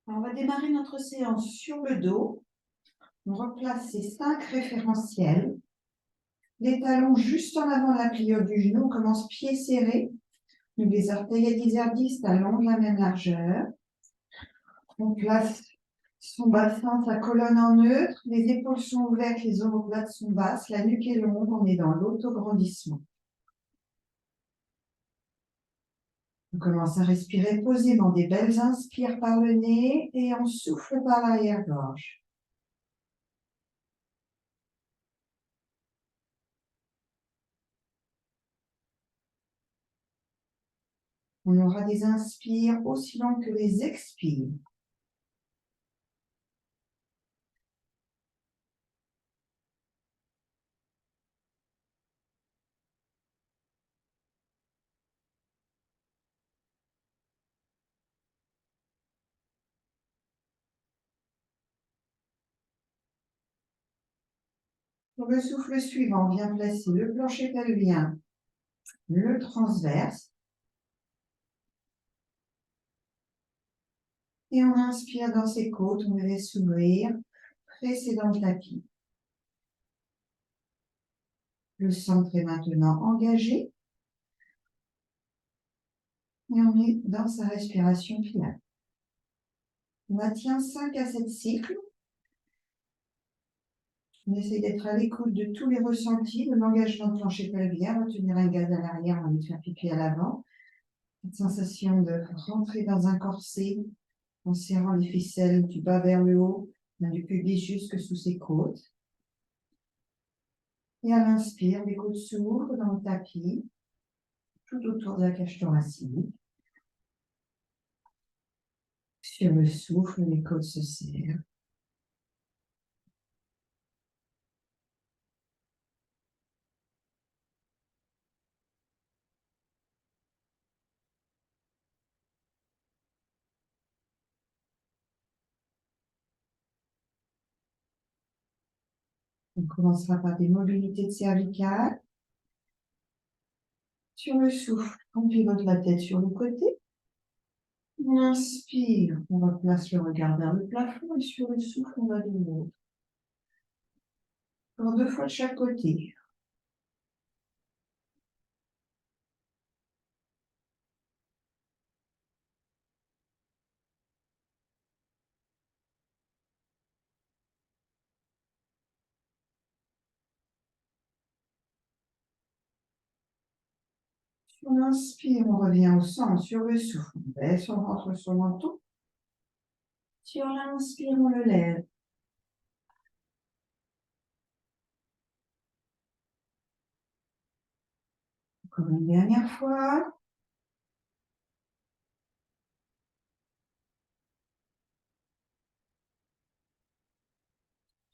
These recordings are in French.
On va démarrer notre séance sur le dos. On replace ces 5 référentiels. Les talons juste en avant de la pliure du genou. On commence pied serré. Donc les orteils adducteurs talons de la même largeur. On place son bassin, sa colonne en neutre. Les épaules sont ouvertes, les omoplates sont basses. La nuque est longue. On est dans l'autograndissement. On commence à respirer posément. Des belles inspires par le nez et on souffle par l'arrière-gorge. On aura des inspires aussi longues que les expires. Pour le souffle suivant, on vient placer le plancher pelvien, le transverse. Et on inspire dans ses côtes, on les laisse s'ouvrir, précédent le tapis. Le centre est maintenant engagé. Et on est dans sa respiration finale. On maintient 5 à 7 cycles. On essaie d'être à l'écoute de tous les ressentis, de l'engagement de plancher pelvien, retenir un gaz à l'arrière, on va faire pipi à l'avant. Cette sensation de rentrer dans un corset en serrant les ficelles du bas vers le haut, du pubis jusque sous ses côtes. Et à l'inspire, les côtes s'ouvrent dans le tapis, tout autour de la cage thoracique. Sur le souffle, les côtes se serrent. On commencera par des mobilités de cervicales. Sur le souffle, on pivote la tête sur le côté. On inspire, on replace le regard vers le plafond et sur le souffle, on va de l'autre. Encore 2 fois de chaque côté. Sur l'inspire, on revient au centre. Sur le souffle, on baisse, on rentre sur le menton. Sur l'inspire, on le lève. Encore une dernière fois.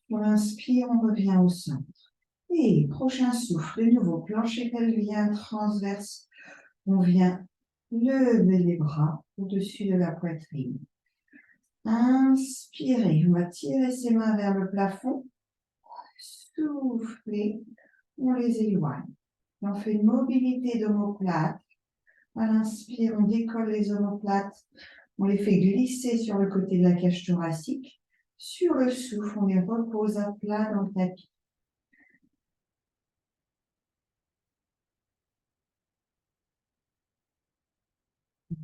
Sur l'inspire, on revient au centre. Et prochain souffle, de nouveau, plancher pelvien transverse. On vient lever les bras au-dessus de la poitrine. Inspirez, on va tirer ses mains vers le plafond. Soufflez, on les éloigne. On fait une mobilité d'omoplate. À l'inspire, on décolle les omoplates. On les fait glisser sur le côté de la cage thoracique. Sur le souffle, on les repose à plat dans le tapis.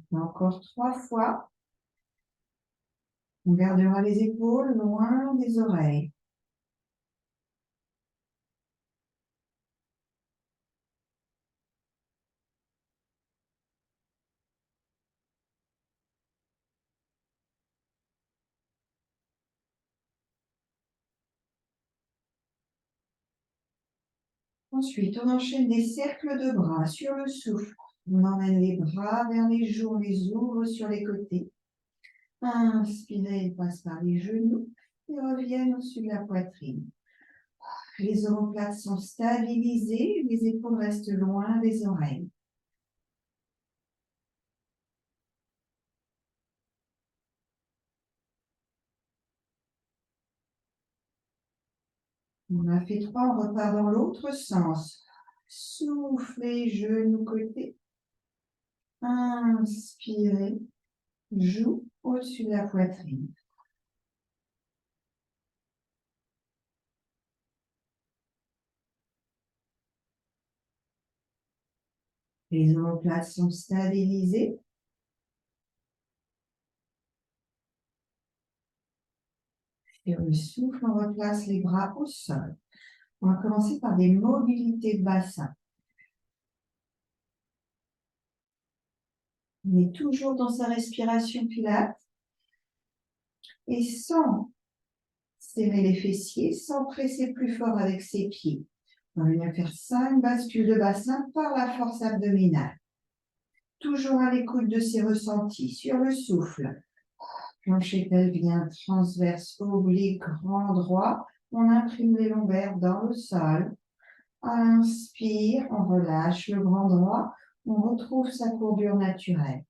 Encore 3 fois. On gardera les épaules loin des oreilles. Ensuite, on enchaîne des cercles de bras sur le souffle. On emmène les bras vers les joues, on les ouvre sur les côtés. Inspirez, ils passent par les genoux et reviennent au-dessus de la poitrine. Les omoplates sont stabilisées, les épaules restent loin des oreilles. On a fait 3, on repart dans l'autre sens. Soufflez, genoux côté. Inspirez. joue au-dessus de la poitrine. Les omoplates sont stabilisées. Sur le souffle, on replace les bras au sol. On va commencer par des mobilités de bassin. On est toujours dans sa respiration pilates et sans serrer les fessiers, sans presser plus fort avec ses pieds. On va venir faire 5 bascules de bassin par la force abdominale. Toujours à l'écoute de ses ressentis. Sur le souffle, plancher pelvien transverse, oblique, grand droit. On imprime les lombaires dans le sol. À l'inspire, on relâche le grand droit. On retrouve sa courbure naturelle.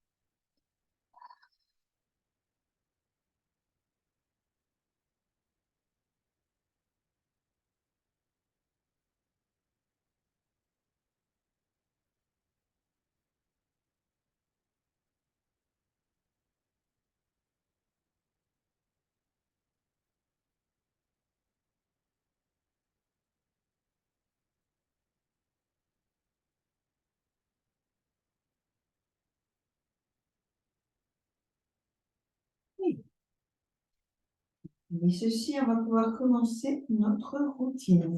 Et ceci, on va pouvoir commencer notre routine.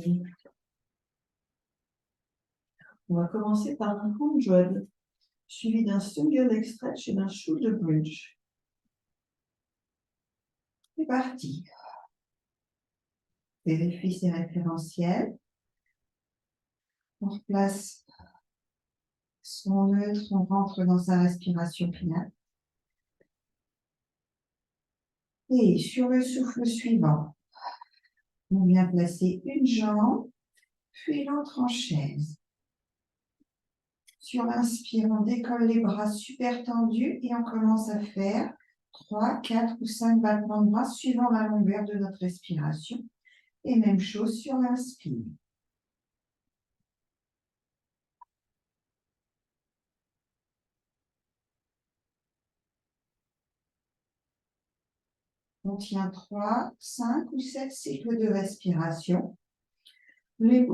On va commencer par un hand job, suivi d'un single leg stretch et d'un shoulder bridge. C'est parti. Vérifie ses référentiels. On replace son neutre, on rentre dans sa respiration finale. Et sur le souffle suivant, on vient placer une jambe, puis l'autre en chaise. Sur l'inspire, on décolle les bras super tendus et on commence à faire 3, 4 ou 5 battements de bras suivant la longueur de notre respiration. Et même chose sur l'inspire. On tient 3, 5 ou 7 cycles de respiration. Les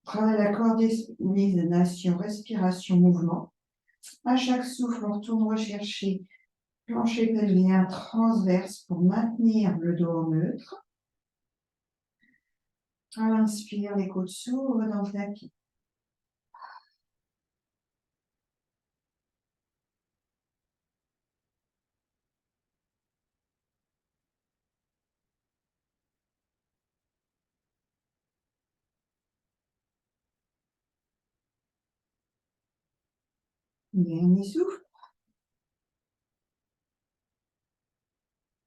travail la coordination, respiration, mouvement. À chaque souffle, on retourne rechercher plancher pelvien transverse pour maintenir le dos neutre. À l'inspire, les côtes s'ouvrent dans le tapis. Dernier souffle.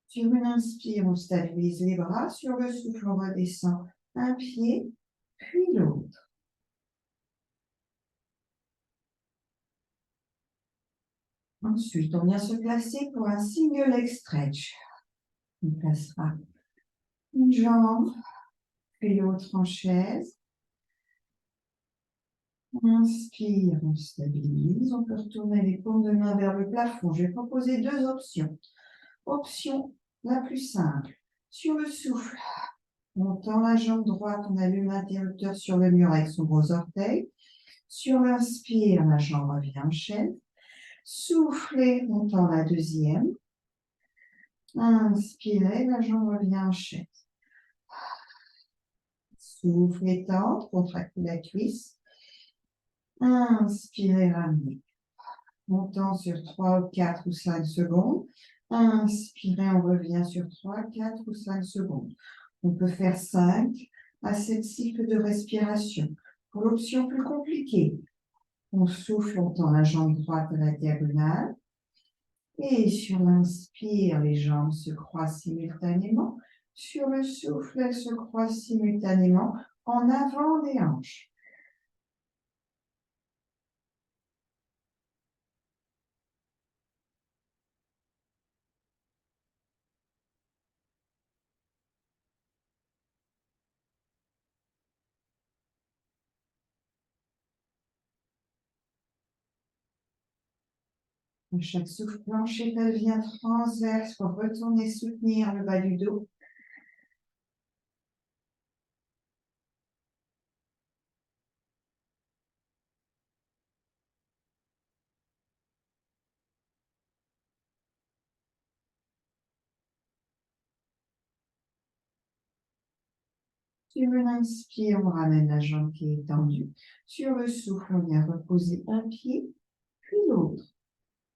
Sur une inspire, on stabilise les bras. Sur le souffle, on redescend un pied, puis l'autre. Ensuite, on vient se placer pour un single leg stretch. On placera une jambe, puis l'autre en chaise. On inspire, on stabilise. On peut retourner les paumes de main vers le plafond. Je vais proposer 2 options. Option la plus simple. Sur le souffle, on tend la jambe droite, on allume l'interrupteur sur le mur avec son gros orteil. Sur l'inspire, la jambe revient en chaise. Soufflez, on tend la deuxième. Inspirez, la jambe revient en chaise. Soufflez, tendre, contractez la cuisse. Inspirez, ramenez. Montant sur 3, 4 ou 5 secondes. Inspirez, on revient sur 3, 4 ou 5 secondes. On peut faire 5 à 7 cycles de respiration. Pour l'option plus compliquée, on souffle, on tend la jambe droite à la diagonale. Et sur l'inspire, les jambes se croisent simultanément. Sur le souffle, elles se croisent simultanément en avant des hanches. À chaque souffle, plancher pelvien transverse pour retourner soutenir le bas du dos. Sur une inspire, on ramène la jambe qui est tendue. Sur le souffle, on vient reposer un pied, puis l'autre,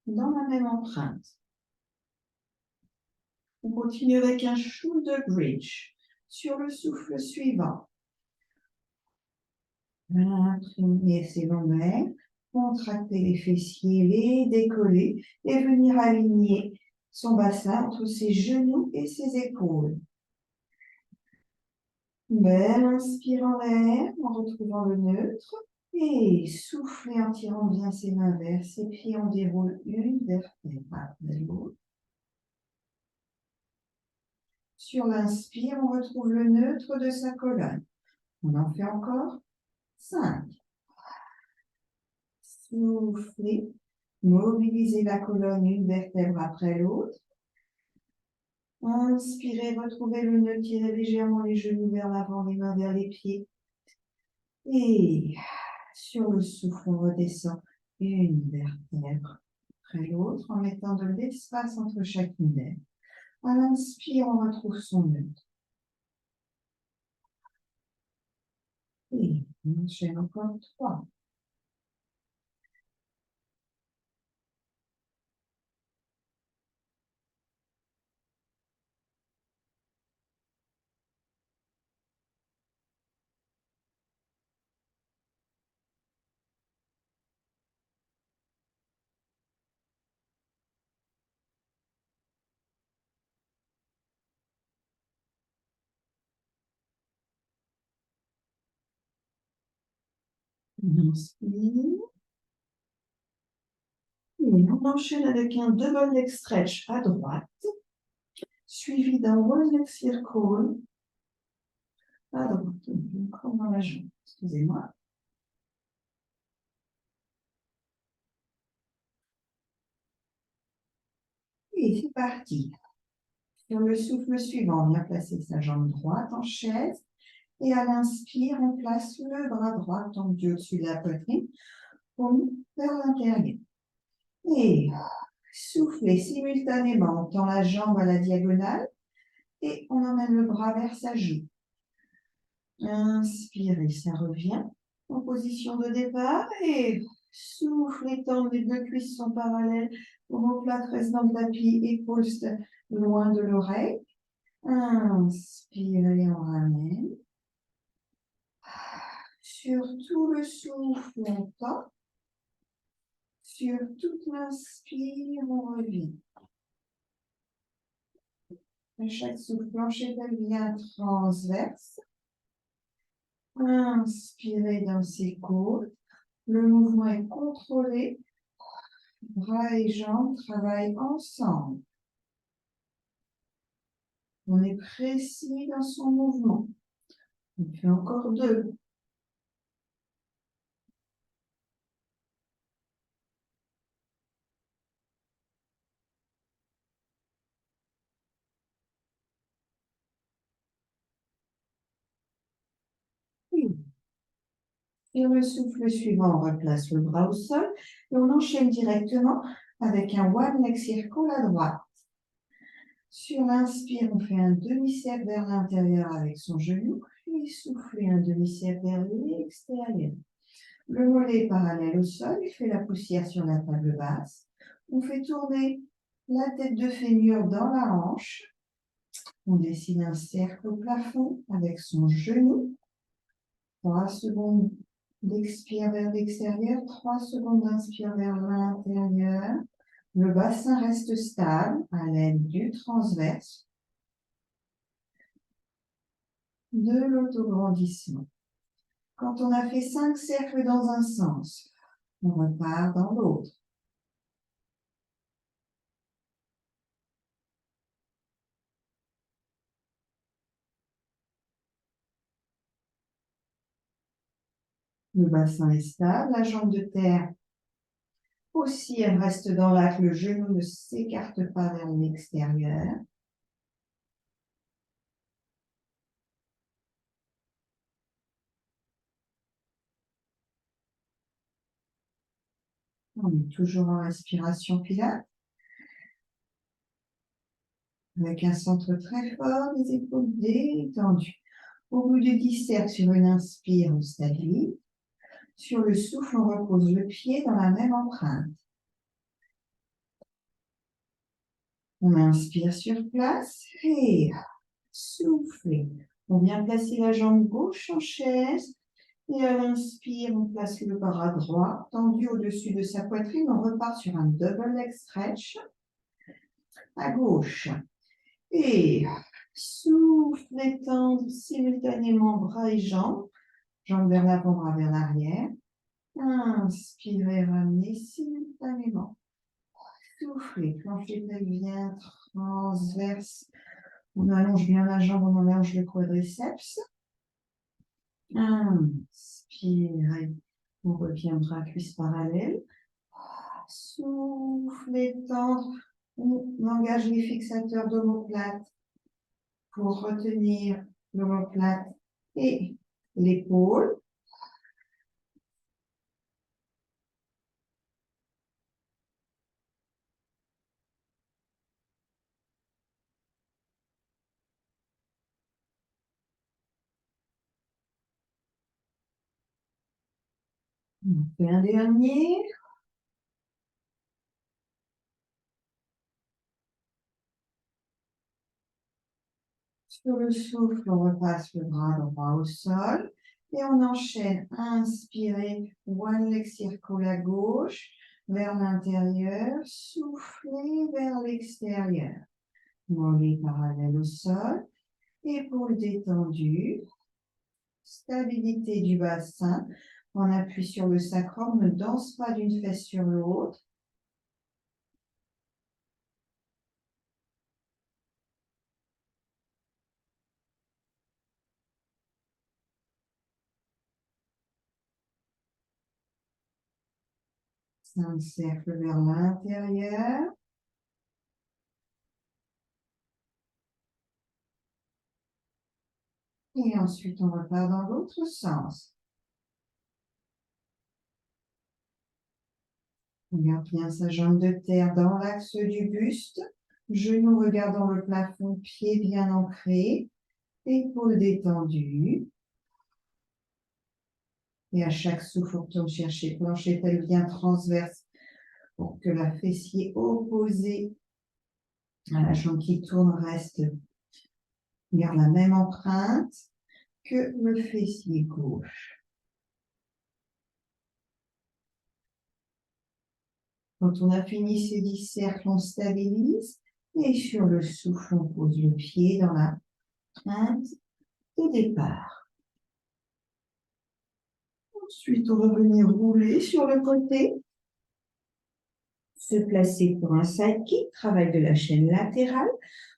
dans la même empreinte. On continue avec un shoulder bridge. Sur le souffle suivant, imprimer ses lombaires, contracter les fessiers, les décoller et venir aligner son bassin entre ses genoux et ses épaules. Belle inspire en l'air en retrouvant le neutre et soufflez en tirant bien ses mains vers ses pieds. On déroule une vertèbre après l'autre. Sur l'inspire, on retrouve le neutre de sa colonne. On en fait encore 5. Soufflez, mobilisez la colonne une vertèbre après l'autre. Inspirez, retrouvez le nœud, tirez légèrement les genoux vers l'avant, les mains vers les pieds. Et sur le souffle, on redescend une vertèbre après l'autre en mettant de l'espace entre chacune d'elles. À l'inspire, on retrouve son neutre. Et on enchaîne encore 3. On inspire. Et on enchaîne avec un double leg stretch à droite, suivi d'un one leg circle à droite. Encore dans la jambe. Excusez-moi. Et c'est parti. Sur le souffle suivant, on vient placer sa jambe droite en chaise. Et à l'inspire, on place le bras droit tendu au-dessus de la poitrine, paume vers l'intérieur. Et soufflez simultanément, on tend la jambe à la diagonale et on emmène le bras vers sa joue. Inspirez, ça revient en position de départ et soufflez, tendre, les deux cuisses sont parallèles, omoplate reste dans le tapis, épaules loin de l'oreille. Inspirez, on ramène. Sur tout le souffle, on tend. Sur toute l'inspire, on revient. À chaque souffle, plancher pelvien transverse. Inspirez dans ses côtes. Le mouvement est contrôlé. Bras et jambes travaillent ensemble. On est précis dans son mouvement. On fait encore 2. Sur le souffle suivant, on replace le bras au sol et on enchaîne directement avec un one leg circle à droite. Sur l'inspire, on fait un demi-cercle vers l'intérieur avec son genou, puis soufflez un demi-cercle vers l'extérieur. Le mollet est parallèle au sol, il fait la poussière sur la table basse. On fait tourner la tête de fémur dans la hanche. On dessine un cercle au plafond avec son genou. 3 secondes d'expire vers l'extérieur, 3 secondes d'inspire vers l'intérieur. Le bassin reste stable à l'aide du transverse, de l'autograndissement. Quand on a fait 5 cercles dans un sens, on repart dans l'autre. Le bassin est stable, la jambe de terre Aussi, elle reste dans l'acte, le genou ne s'écarte pas vers l'extérieur. On est toujours en respiration pilates. Avec un centre très fort, les épaules détendues. Au bout de 10 cercles, sur une inspire, on stabilise. Sur le souffle, on repose le pied dans la même empreinte. On inspire sur place et soufflez. On vient placer la jambe gauche en chaise. Et à l'inspire, on place le bras droit tendu au-dessus de sa poitrine. On repart sur un double leg stretch à gauche. Et souffle, détendre simultanément bras et jambes. Jambes vers l'avant, bras vers l'arrière. Inspirez, ramenez simultanément. Soufflez, plancher pelvien transverse. On allonge bien la jambe, on allonge le quadriceps. Inspirez. On reviendra cuisse parallèle. Soufflez, tendre. On engage les fixateurs d'omoplate pour retenir l'omoplate et l'épaule. On fait un dernier. Sur le souffle, on repasse le bras droit au sol et on enchaîne. Inspirez, one leg circle à gauche, vers l'intérieur, soufflez vers l'extérieur. Mollet parallèle au sol, épaules détendues, stabilité du bassin. On appuie sur le sacrum, ne danse pas d'une fesse sur l'autre. Un cercle vers l'intérieur. Et ensuite, on repart dans l'autre sens. On garde bien sa jambe de terre dans l'axe du buste. Genoux regardant le plafond, pieds bien ancrés. Épaules détendues. Et à chaque souffle, on retourne chercher plancher pelvien transverse pour que la fessier opposé à la jambe qui tourne reste. Garde la même empreinte que le fessier gauche. Quand on a fini ces 10 cercles, on stabilise. Et sur le souffle, on pose le pied dans la pointe de départ. Ensuite, on va venir rouler sur le côté. Se placer pour un side kick, travail de la chaîne latérale.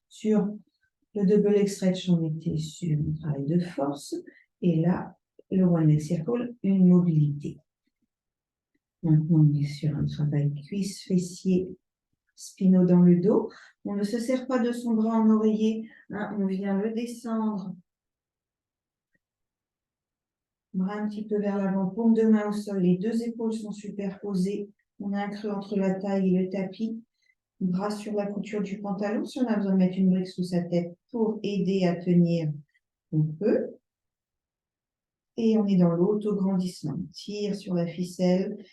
Sur le double leg stretch, on était sur un travail de force. Et là, le one leg circle, une mobilité. Maintenant, on est sur un travail cuisse, fessier, spinaux dans le dos. On ne se sert pas de son bras en oreiller. Hein, on vient le descendre. Bras un petit peu vers l'avant, paume de main au sol. Les deux épaules sont superposées. On a un creux entre la taille et le tapis. Bras sur la couture du pantalon. Si on a besoin de mettre une brique sous sa tête pour aider à tenir, on peut. Et on est dans l'autograndissement. On tire sur la ficelle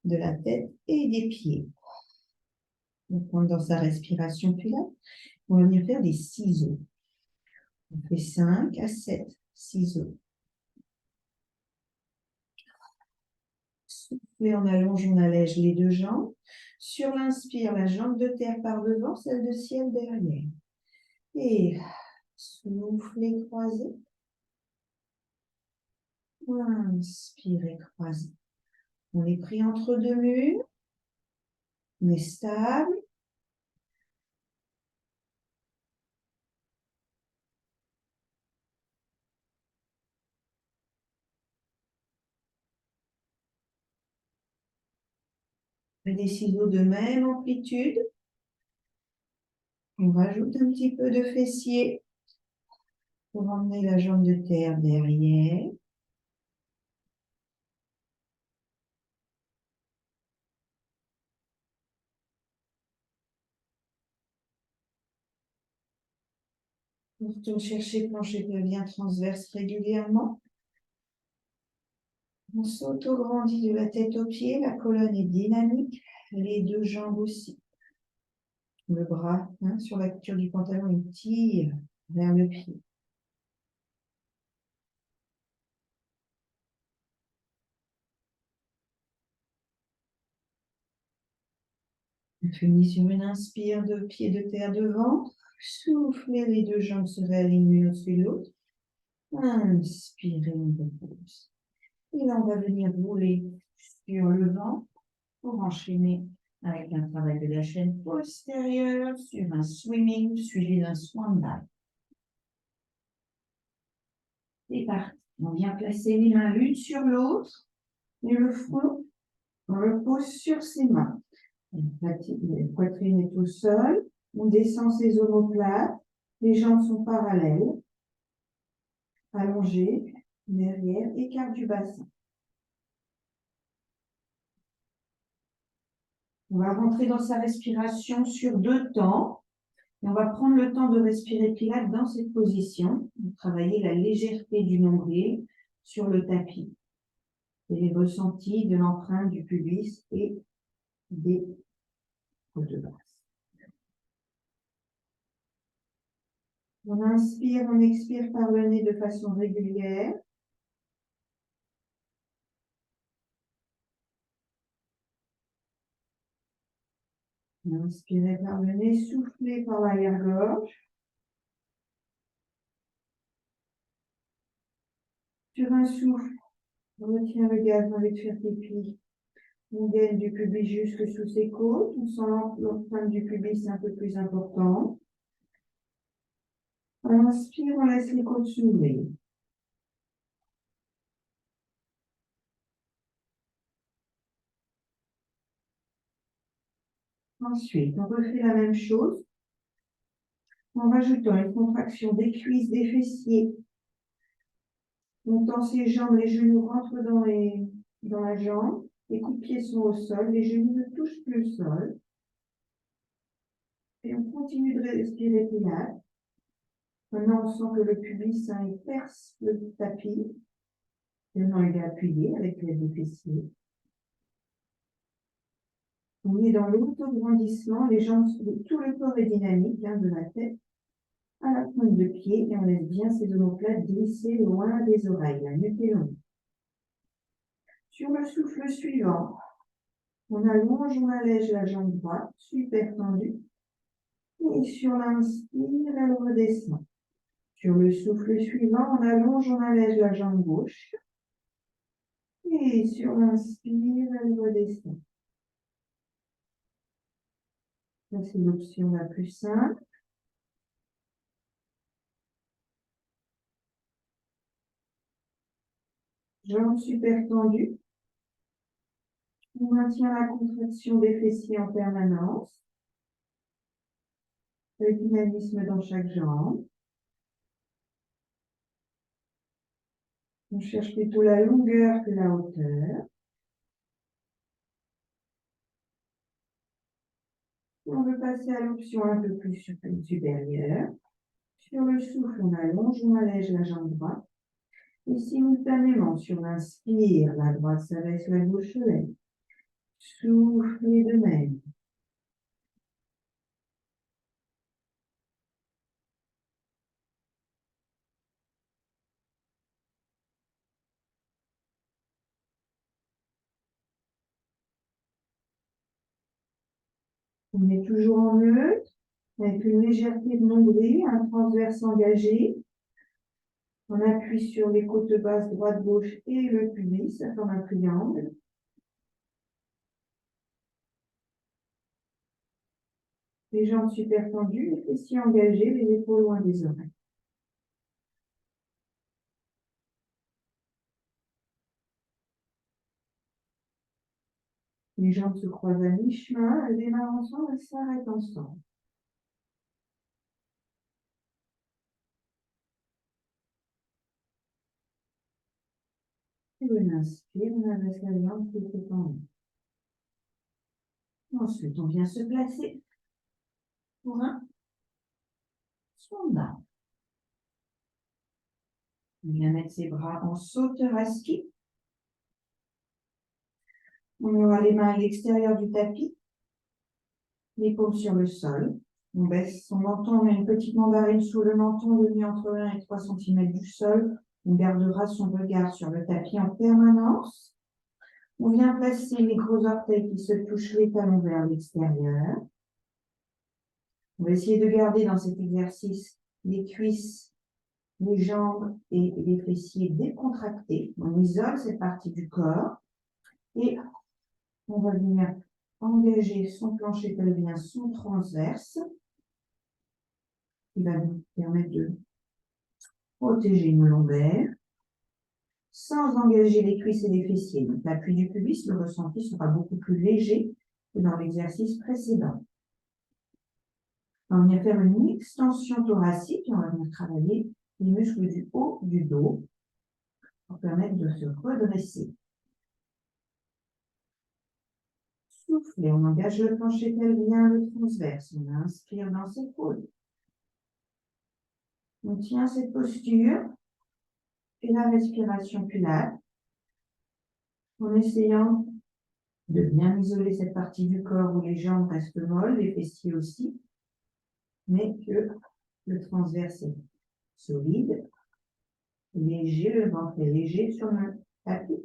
de la tête et des pieds. On prend dans sa respiration, puis là, on va venir faire des ciseaux. On fait 5 à 7 ciseaux. Soufflez, on allonge, on allège les deux jambes. Sur l'inspire, la jambe de terre par devant, celle de ciel derrière. Et soufflez, croisez. Inspirez, croisez. On est pris entre deux murs. On est stable. Et des ciseaux de même amplitude. On rajoute un petit peu de fessier pour emmener la jambe de terre derrière. On retourne chercher plancher pelvien transverse régulièrement. On s'auto-grandit de la tête aux pieds, la colonne est dynamique, les deux jambes aussi. Le bras sur la couture du pantalon, il tire vers le pied. On finit sur une inspire de pied de terre devant. Soufflez, les deux jambes se réalignent l'une au-dessus de l'autre. Inspirez, on repose. Et là, on va venir rouler sur le ventre pour enchaîner avec un travail de la chaîne postérieure sur un swimming suivi d'un swan dive. C'est parti. On vient placer les mains l'une sur l'autre et le front, on le pose sur ses mains. La poitrine est au sol. On descend ses omoplates. Les jambes sont parallèles. Allongées. Derrière, écart du bassin. On va rentrer dans sa respiration sur 2 temps. Et on va prendre le temps de respirer Pilates dans cette position. Travailler la légèreté du nombril sur le tapis. Et les ressentis de l'empreinte du pubis et des côtes basses. On inspire, on expire par le nez de façon régulière. Inspirez par le nez, soufflez par l'arrière-gorge. Sur un souffle, on retient le gaz, on envie de faire pipi. On gaine du pubis jusque sous ses côtes. On sent l'empreinte du pubis un peu plus importante. On inspire, on laisse les côtes s'ouvrir. Ensuite, on refait la même chose en rajoutant une contraction des cuisses, des fessiers. On tend ses jambes, les genoux rentrent dans la jambe. Les coups de pied sont au sol, les genoux ne touchent plus le sol. Et on continue de respirer Pilates. Maintenant, on sent que le pubis il perce le tapis. Maintenant, il est appuyé avec les deux fessiers. On est dans l'autograndissement. Les jambes, tout le corps est dynamique, de la tête à la pointe de pied. Et on laisse bien ces omoplates glisser loin des oreilles. La nuque est longue. Sur le souffle suivant, on allonge, on allège la jambe droite, super tendue. Et sur l'inspire, elle redescend. Sur le souffle suivant, on allonge, on allège la jambe gauche. Et sur l'inspire, elle redescend. Ça, c'est l'option la plus simple. Jambes super tendues. On maintient la contraction des fessiers en permanence. Le dynamisme dans chaque jambe. On cherche plutôt la longueur que la hauteur. On veut passer à l'option un peu plus supérieure. Sur le souffle, on allonge, on allège la jambe droite. Et simultanément, sur l'inspire, la droite s'abaisse, la gauche se lève. Soufflez de même. On est toujours en neutre, avec une légèreté de nombril, un transverse engagé. On appuie sur les côtes basses, droite-gauche et le pubis, ça forme un triangle. Les jambes super tendues, les fessiers engagés, les épaules loin des oreilles. Les jambes se croisent à mi-chemin, elles démarrent ensemble, elles s'arrêtent ensemble. Et on inspire, on abaisse la jambe qui est tendue. Ensuite, on vient se placer pour un sondage. On vient mettre ses bras en sauteur à ski. On aura les mains à l'extérieur du tapis, les paumes sur le sol. On baisse son menton, on met une petite mandarine sous le menton, le nez entre 1 et 3 cm du sol. On gardera son regard sur le tapis en permanence. On vient placer les gros orteils qui se touchent les talons vers l'extérieur. On va essayer de garder dans cet exercice les cuisses, les jambes et les fessiers décontractés. On isole cette partie du corps et on va venir engager son plancher pelvien, son transverse, qui va nous permettre de protéger nos lombaires sans engager les cuisses et les fessiers. Donc l'appui du pubis, le ressenti sera beaucoup plus léger que dans l'exercice précédent. On va venir faire une extension thoracique et on va venir travailler les muscles du haut du dos pour permettre de se redresser. Soufflez, on engage le plancher pelvien, le transverse. On inspire dans ses coudes. On tient cette posture et la respiration pilates en essayant de bien isoler cette partie du corps où les jambes restent molles, les fessiers aussi, mais que le transverse est solide, léger, le ventre est léger sur le tapis.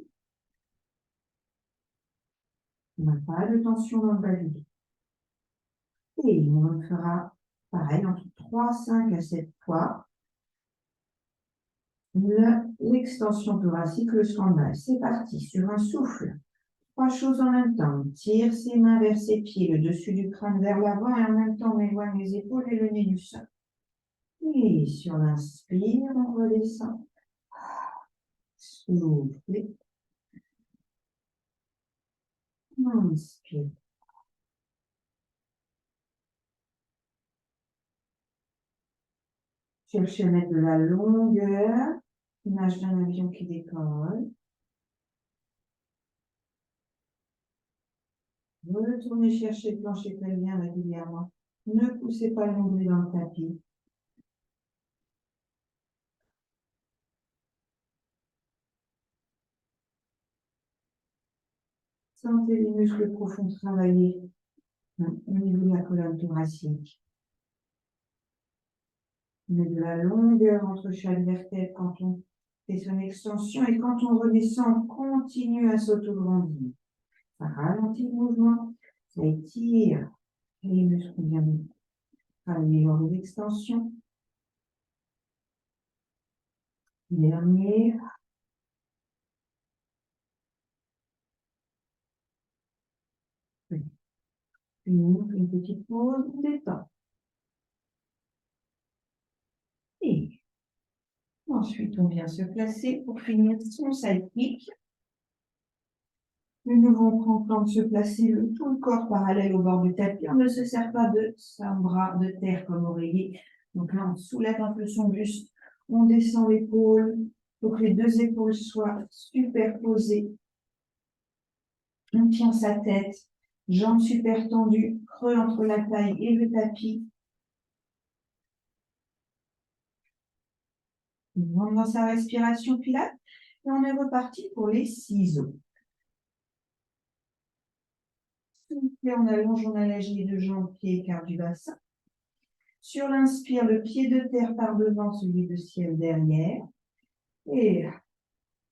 On n'a pas de tension dans le bas du dos. Et on fera pareil entre 3, 5 à 7 fois. L'extension thoracique, le stand-by. C'est parti, sur un souffle. 3 choses en même temps. On tire ses mains vers ses pieds, le dessus du crâne vers l'avant et en même temps on éloigne les épaules et le nez du sol. Et sur l'inspire, on redescend. Soufflez. Inspire. Cherchez à mettre de la longueur. Image d'un avion qui décolle. Retournez chercher le plancher pelvien régulièrement. Ne poussez pas le nombril dans le tapis. Sentez les muscles profonds travailler au niveau de la colonne thoracique. On met de la longueur entre chaque vertèbre quand on fait son extension et quand on redescend, on continue à s'auto-grandir. Ça ralentit le mouvement, ça étire les muscles qu'on vient de travailler lors de l'extension. Dernier. Une petite pause, on détend. Et ensuite, on vient se placer pour finir son side kick. De nouveau, on prend le temps de se placer tout le corps parallèle au bord du tapis. On ne se sert pas de son bras de terre comme oreiller. Donc là, on soulève un peu son buste. On descend l'épaule pour que les 2 épaules soient superposées. On tient sa tête, jambes super tendues, creux entre la taille et le tapis. On rentre dans sa respiration pilates et on est reparti pour les ciseaux. Et on allonge, on allège les 2 jambes, pieds, écart du bassin. Sur l'inspire, le pied de terre par devant, celui de ciel derrière. Et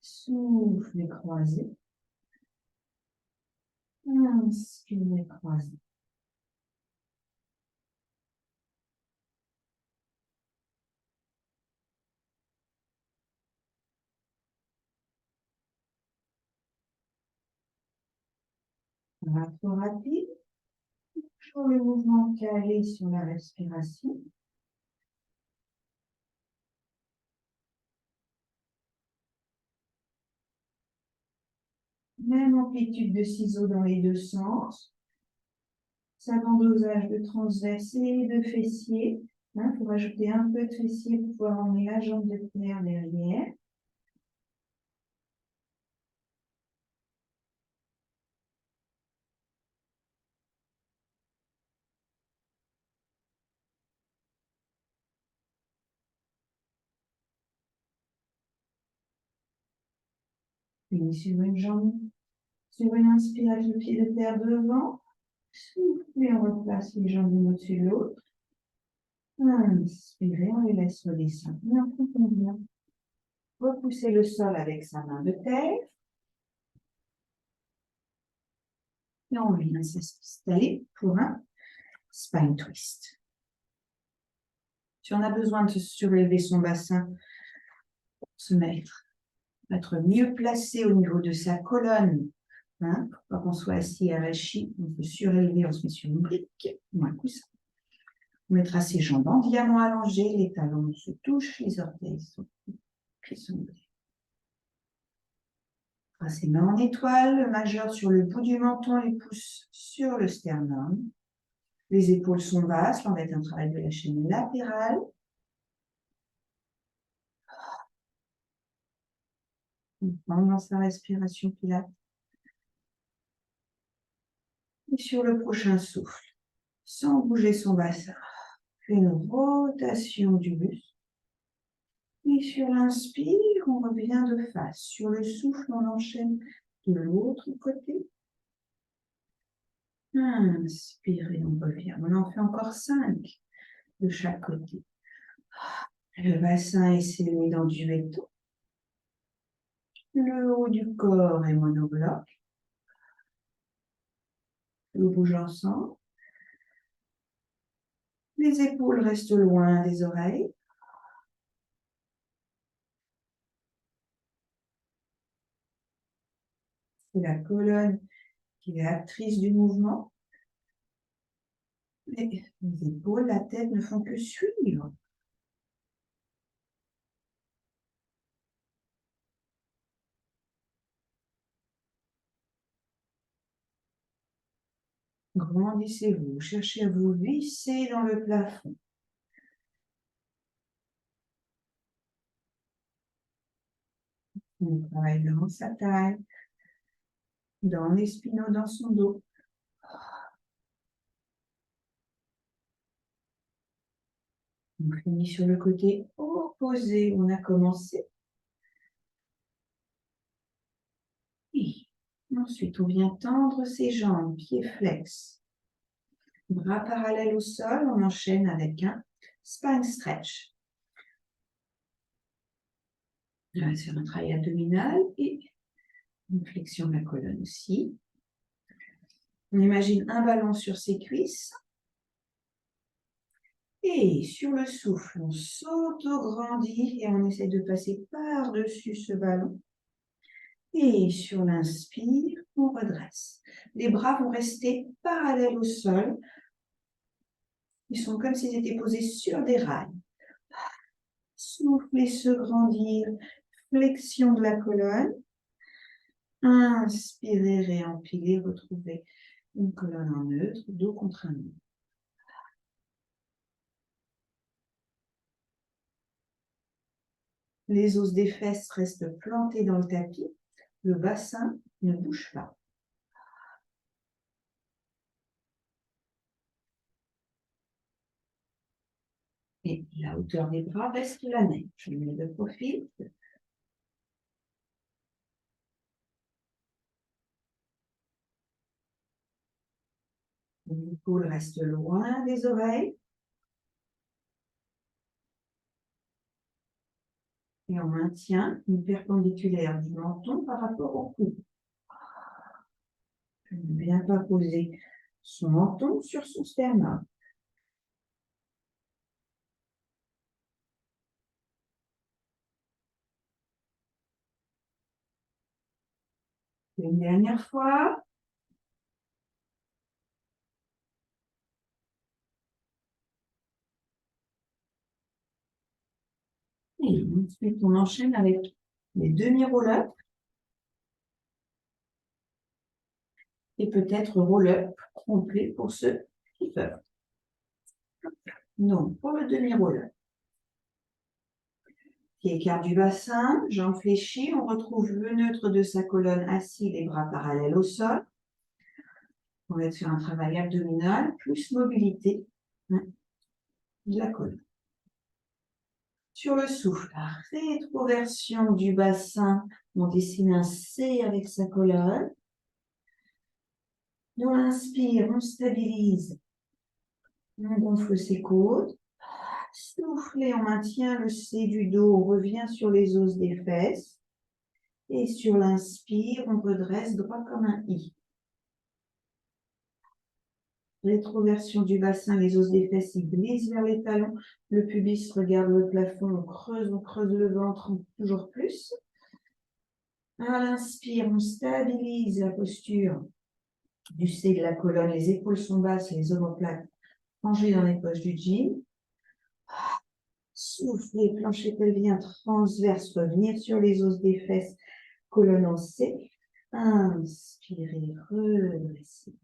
souffle et croisez. Inspire et croisez. Un peu rapide. Toujours le mouvement calé sur la respiration. Même amplitude de ciseaux dans les deux sens. Savant dosage de transverse et de fessier. Il faut rajouter un peu de fessier pour pouvoir emmener la jambe de terre derrière. Puis sur une jambe, sur une inspiration, le pied de terre devant. Soufflez, on replace les jambes l'une au-dessus de l'autre. Inspirez, on les laisse redescendre. Et on vient repousser le sol avec sa main de terre. Et on vient s'installer pour un spine twist. Si on a besoin de surélever son bassin, se mettre, être mieux placé au niveau de sa colonne, pour pas qu'on soit assis arraché, on peut surélever, on se met sur une brique ou un coussin. On mettra ses jambes en diamant allongées, les talons se touchent, les orteils sont ouverts. Ses mains en étoile, le majeur sur le bout du menton, les pouces sur le sternum. Les épaules sont basses, on va être un travail de la chaîne latérale. On prend dans sa respiration pilates. Et sur le prochain souffle, sans bouger son bassin, fait une rotation du buste. Et sur l'inspire, on revient de face. Sur le souffle, on enchaîne de l'autre côté. Inspirez, on revient. On en fait encore 5 de chaque côté. Le bassin est scellé dans du duetto. Le haut du corps est monobloc. Nous bougeons ensemble. Les épaules restent loin des oreilles. C'est la colonne qui est actrice du mouvement. Les épaules, la tête ne font que suivre. Grandissez-vous, cherchez à vous visser dans le plafond. On travaille dans sa taille, dans les spinaux, dans son dos. On finit sur le côté opposé où on a commencé. Et ensuite, on vient tendre ses jambes, pieds flex. Bras parallèles au sol, on enchaîne avec un spine stretch. On va faire un travail abdominal et une flexion de la colonne aussi. On imagine un ballon sur ses cuisses. Et sur le souffle, on s'auto-grandit et on essaie de passer par-dessus ce ballon. Et sur l'inspire, on redresse. Les bras vont rester parallèles au sol. Ils sont comme s'ils étaient posés sur des rails. Soufflez, se grandir. Flexion de la colonne. Inspirez, réempilez, retrouvez une colonne en neutre, dos contre un mur. Les os des fesses restent plantés dans le tapis. Le bassin ne bouge pas. Et la hauteur des bras reste la même. Je mets de profil. L'épaule reste loin des oreilles. Et on maintient une perpendiculaire du menton par rapport au cou. Je ne viens pas poser son menton sur son sternum. Une dernière fois. Et ensuite, on enchaîne avec les demi-roll-ups. Et peut-être roll-up complet pour ceux qui peuvent. Donc, pour le demi-roll-up, pied écart du bassin, jambes fléchies, on retrouve le neutre de sa colonne assis, les bras parallèles au sol. On va être sur un travail abdominal, plus mobilité de la colonne. Sur le souffle, la rétroversion du bassin, on dessine un C avec sa colonne. On inspire, on stabilise, on gonfle ses côtes. Soufflez, on maintient le C du dos, on revient sur les os des fesses. Et sur l'inspire, on redresse droit comme un I. Rétroversion du bassin, les os des fesses, ils glissent vers les talons. Le pubis regarde le plafond, on creuse le ventre toujours plus. À l'inspire, on stabilise la posture du C de la colonne. Les épaules sont basses, les omoplates rangées dans les poches du jean. Soufflez, plancher pelvien transverse, revenir sur les os des fesses, colonne en C. Inspirez, redressez.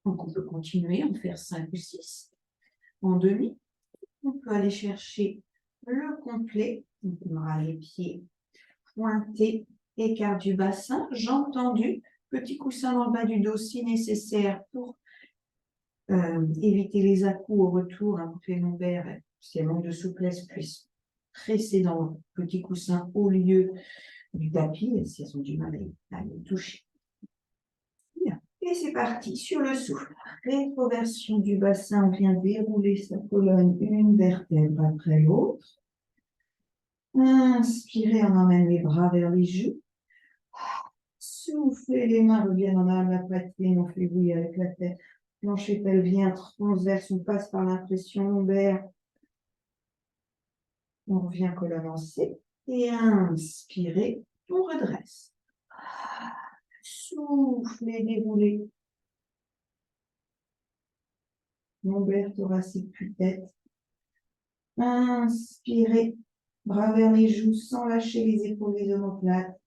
Donc, on peut continuer, en faire 5 ou 6 en demi. On peut aller chercher le complet. On aura les pieds pointés, écart du bassin, jambes tendues, petit coussin dans le bas du dos si nécessaire pour éviter les à-coups au retour, un bouffé lombaire, si elles manque de souplesse, puisse presser dans le petit coussin au lieu du tapis, si elles ont du mal à le toucher. Bien. Et c'est parti, sur le souffle. Rétroversion du bassin, on vient dérouler sa colonne une vertèbre après l'autre. Inspirez, on emmène les bras vers les joues. Soufflez, les mains reviennent en arrière de la poitrine, on fait oui avec la tête. Plancher pelvien transverse, on passe par l'impression lombaire. On revient colonne en C. Et inspirez, on redresse. Soufflez, déroulez. Lombaire, thoracique, puis tête. Inspirez, bras vers les joues sans lâcher les épaules, les omoplates.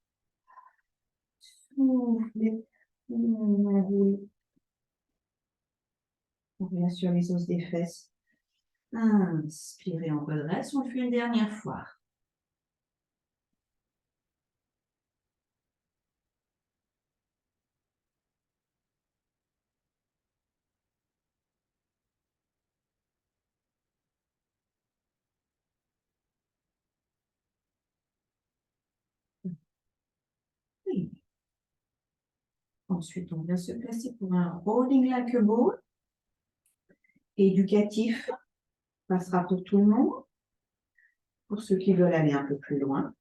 Soufflez, on roule. On revient sur les os des fesses. Inspirez, on redresse. On le fait une dernière fois. Oui. Ensuite, on vient se placer pour un rolling like a ball. Éducatif, passera pour tout le monde. Pour ceux qui veulent aller un peu plus loin,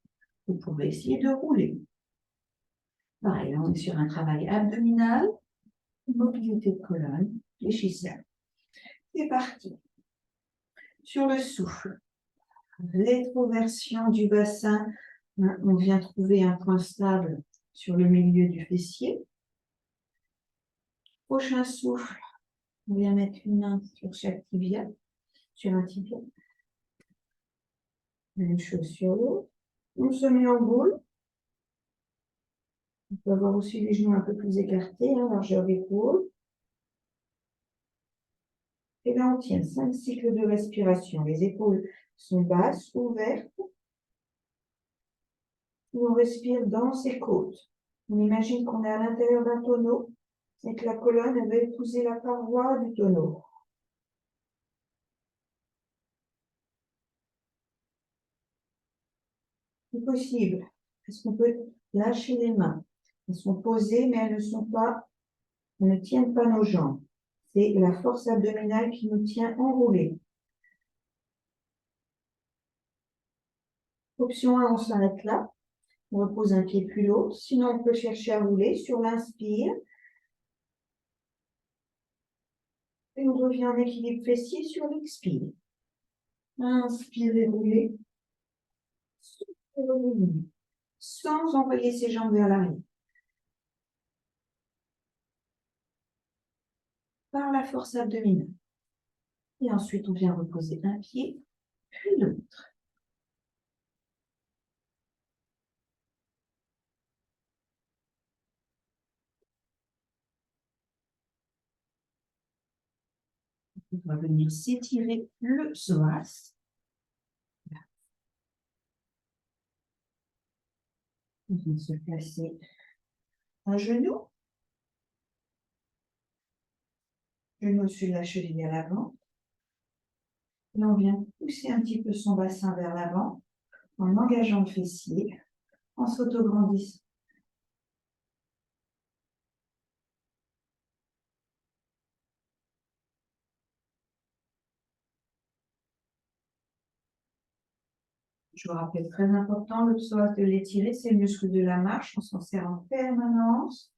vous pouvez essayer de rouler. Pareil, là, on est sur un travail abdominal, mobilité de colonne, fléchisseur. C'est parti. Sur le souffle, rétroversion du bassin, on vient trouver un point stable sur le milieu du fessier. Prochain souffle, on vient mettre une main sur chaque tibia, sur un tibia. Même chose sur l'autre. On se met en boule. On peut avoir aussi les genoux un peu plus écartés, largeur d'épaule. Et là, on tient 5 cycles de respiration. Les épaules sont basses, ouvertes. Et on respire dans ses côtes. On imagine qu'on est à l'intérieur d'un tonneau et que la colonne elle va épouser la paroi du tonneau. C'est possible. Est-ce qu'on peut lâcher les mains? Elles sont posées, mais elles ne tiennent pas nos jambes. C'est la force abdominale qui nous tient enroulés. Option 1, on s'arrête là. On repose un pied puis l'autre. Sinon, on peut chercher à rouler sur l'inspire. Et on revient en équilibre fessier sur l'expire. Inspirez, roulez. Sans envoyer ses jambes vers l'arrière. par la force abdominale. Et ensuite, on vient reposer un pied, puis l'autre. On va venir s'étirer le psoas. On vient se placer un genou. Genou au-dessus de la cheville à l'avant. Là, on vient pousser un petit peu son bassin vers l'avant en engageant le fessier, en s'autograndissant. Je vous rappelle, très important, le psoas de l'étirer, c'est le muscle de la marche, on s'en sert en permanence.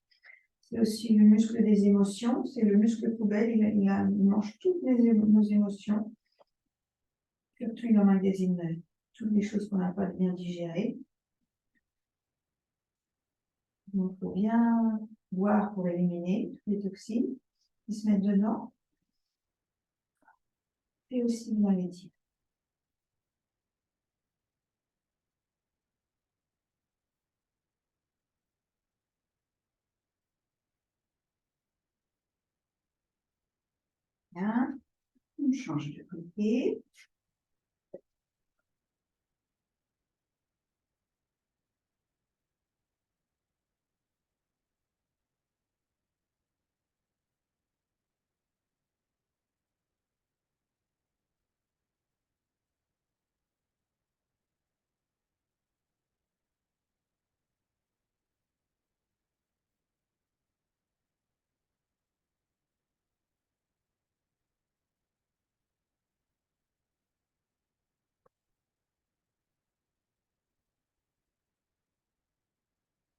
C'est aussi le muscle des émotions, c'est le muscle poubelle, il mange toutes nos émotions. Surtout, il emmagasine toutes les choses qu'on n'a pas bien digérées. Donc, il faut bien boire pour éliminer toutes les toxines qui se mettent dedans. Et aussi bien les tirer. Bien. On change de côté.